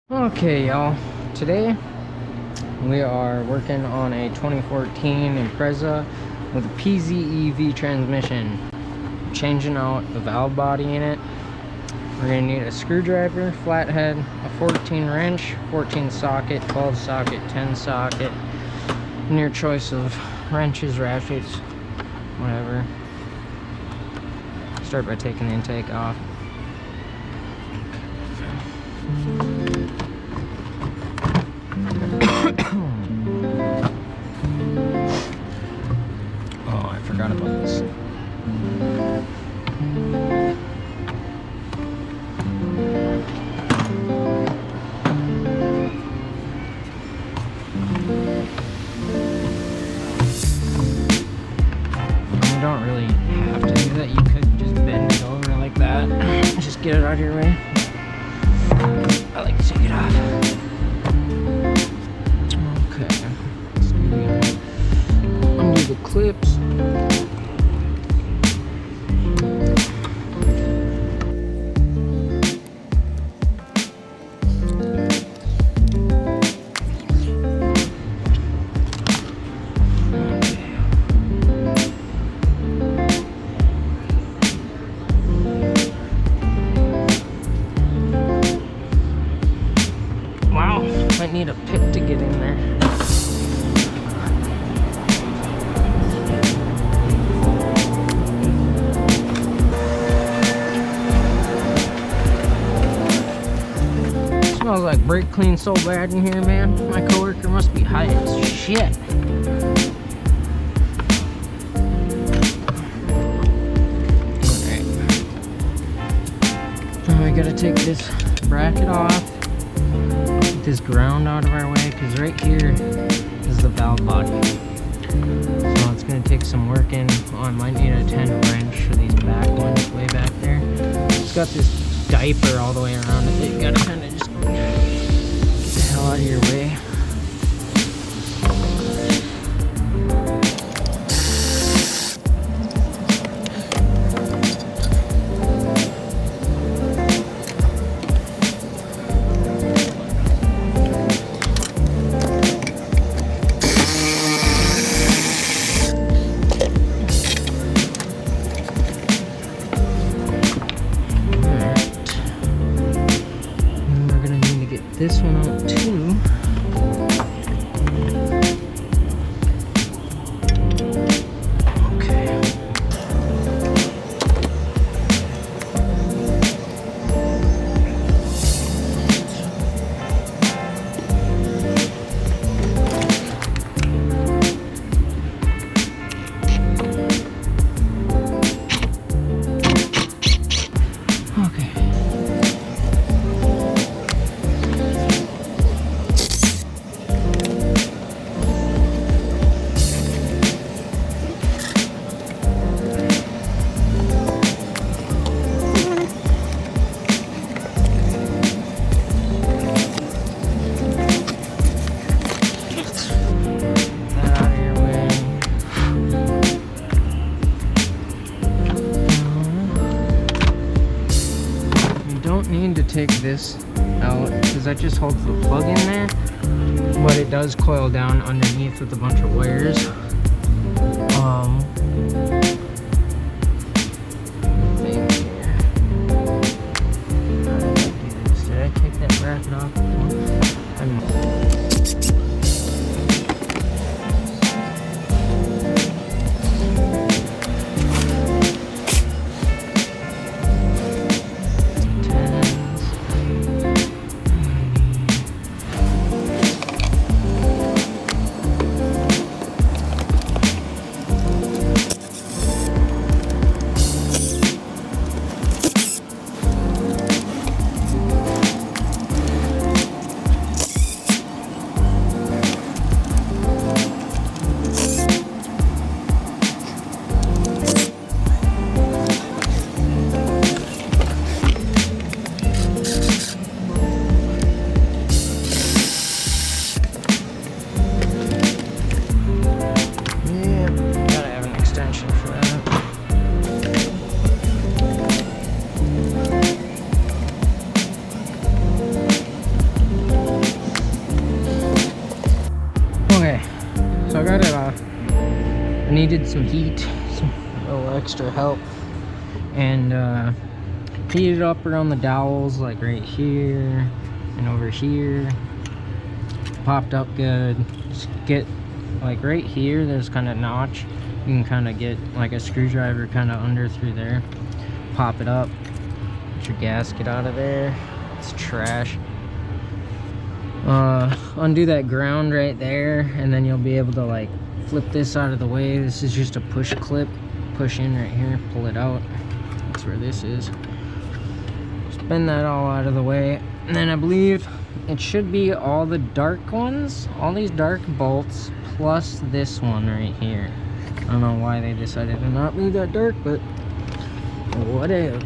Okay, y'all, today we are working on a 2014 Impreza with a PZEV transmission. Changing out the valve body in it. We're going to need a screwdriver, flathead, a 14 wrench, 14 socket, 12 socket, 10 socket, and your choice of wrenches, ratchets, whatever. Start by taking the intake off. Oh, I forgot about this. You don't really have to do that. You could just bend it over like that. Just get it out of your way. I like to take it off. Okay. Let's undo the clips. Might need a pick to get in there. Smells like brake clean so bad in here, man. My coworker must be high as shit. Alright. Now we gotta take this bracket off. This ground out of our way, because right here is the valve body, so it's going to take some working. Oh, I might need a 10 wrench for these back ones way back there. It's got this diaper all the way around it. You gotta kind of just get the hell out of your way. This one out too. Okay. Okay. Need to take this out because that just holds the plug in there, but it does coil down underneath with a bunch of wires. Did I take that bracket off before? needed some heat, some little extra help, and heated up around the dowels, like right here and over here. Popped up good. Just get like right here, there's kind of notch. You can kind of get like a screwdriver kind of under through there. Pop it up. Get your gasket out of there. It's trash. Undo that ground right there, and then you'll be able to like flip this out of the way. This is just a push clip. Push in right here, pull it out. That's where this is. Spin that all out of the way, and then I believe it should be all the dark ones, all these dark bolts, plus this one right here. I don't know why they decided to not leave that dark, but whatever.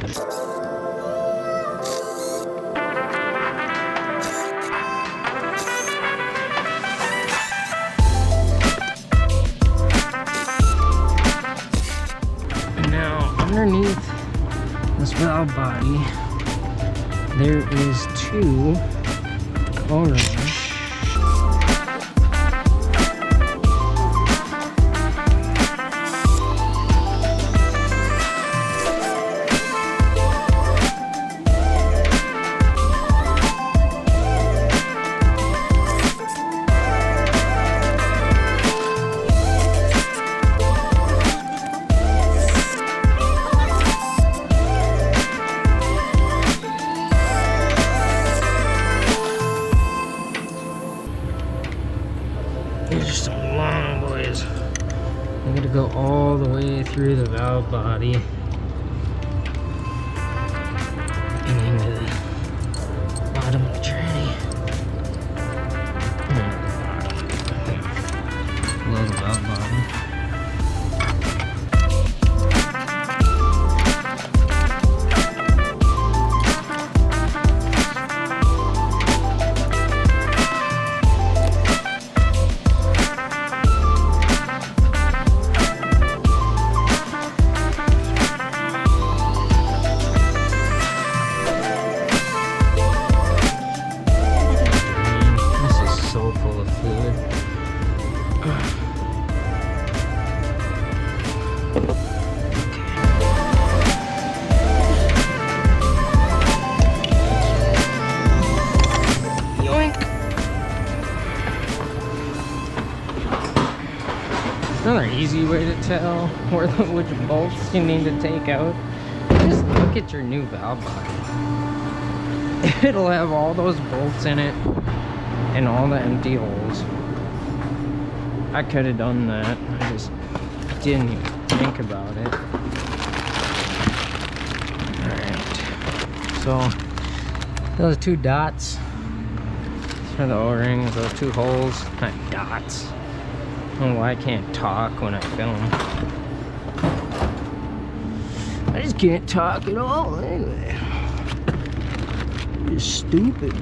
Now, underneath this valve body, there is two O-rings. These are some long boys. I'm gonna go all the way through the valve body and into the bottom of the tranny. Below the valve body. Another easy way to tell which bolts you need to take out, just look at your new valve body. It'll have all those bolts in it and all the empty holes. I could have done that, I just didn't even think about it. Alright, so those two dots for the O-rings, those two holes, not dots. I don't know why I can't talk when I film. I just can't talk at all anyway. You're stupid.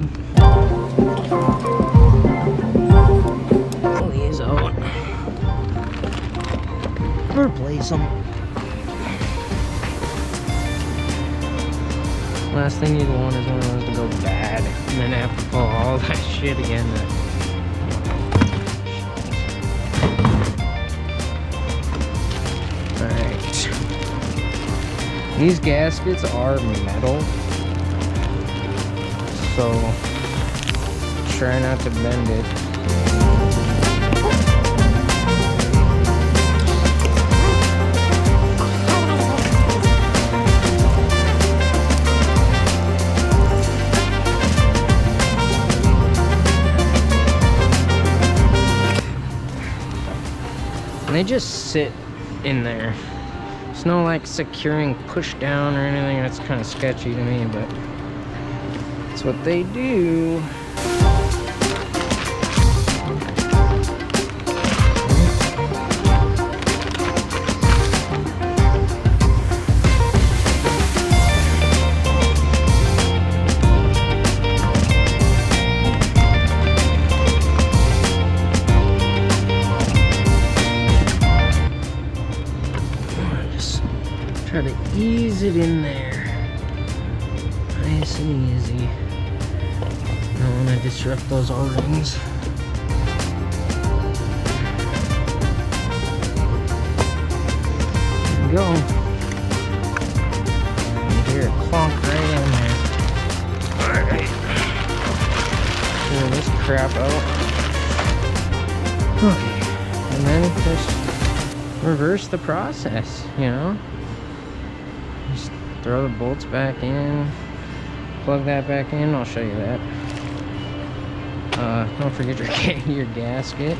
Pull these out. Replace them. Last thing you'd want is one of those to go bad and then have to pull all that shit again. These gaskets are metal, so try not to bend it. And they just sit in there. It's no like securing push down or anything. That's kind of sketchy to me, but that's what they do. Try to ease it in there, nice and easy. Don't want to disrupt those O-rings. we go. You hear it clunk right in there. Alright. Clear this crap out. Okay. And then just reverse the process, you know? Just throw the bolts back in. Plug that back in. I'll show you that. Don't forget your gasket.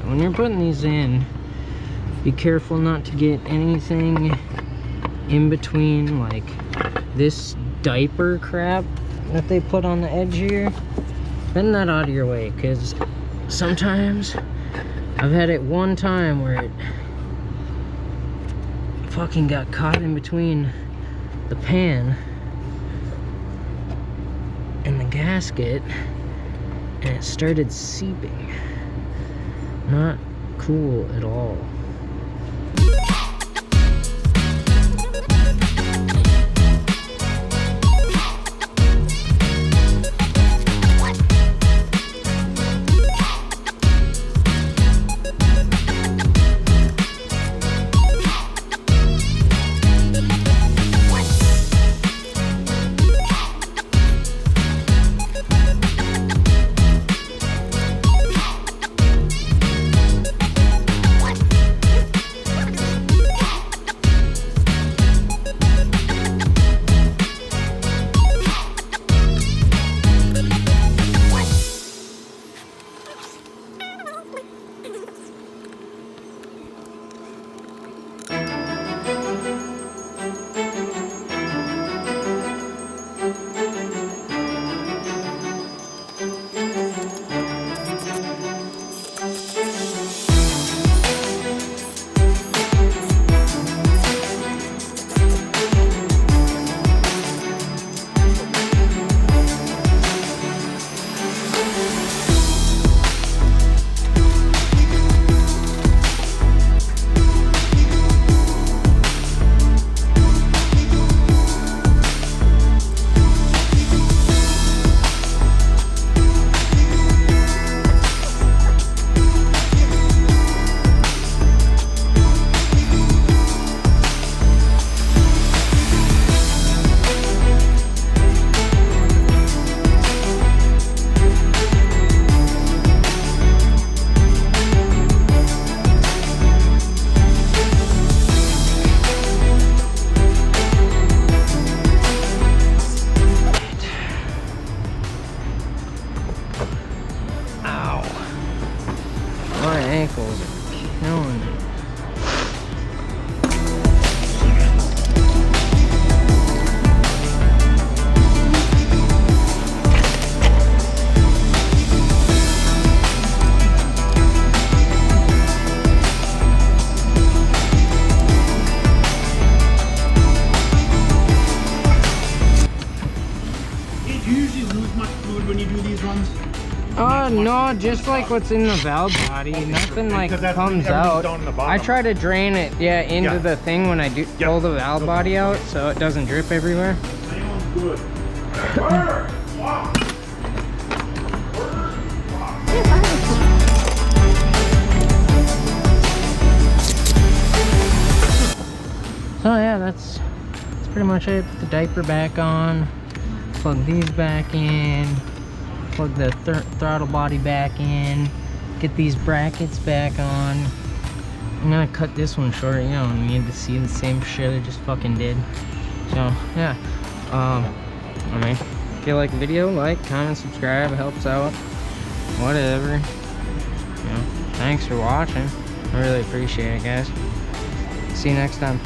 When you're putting these in, be careful not to get anything in between, like this diaper crap that they put on the edge here. Bend that out of your way, because sometimes I've had it one time where it fucking got caught in between the pan and the gasket and it started seeping. Not cool at all. My ankles are killing me. Do you usually lose much fluid when you do these runs? No, just like what's in the valve body. Nothing like comes out. I try to drain it, into the thing when I do pull the valve body out, so it doesn't drip everywhere. Good. So yeah, that's pretty much it. Put the diaper back on, plug these back in, plug the throttle body back in, get these brackets back on. I'm gonna cut this one short, you know, and need to see the same shit I just fucking did. So yeah, I mean, if you like the video, like, comment, subscribe, it helps out. Whatever. You know, thanks for watching. I really appreciate it, guys. See you next time.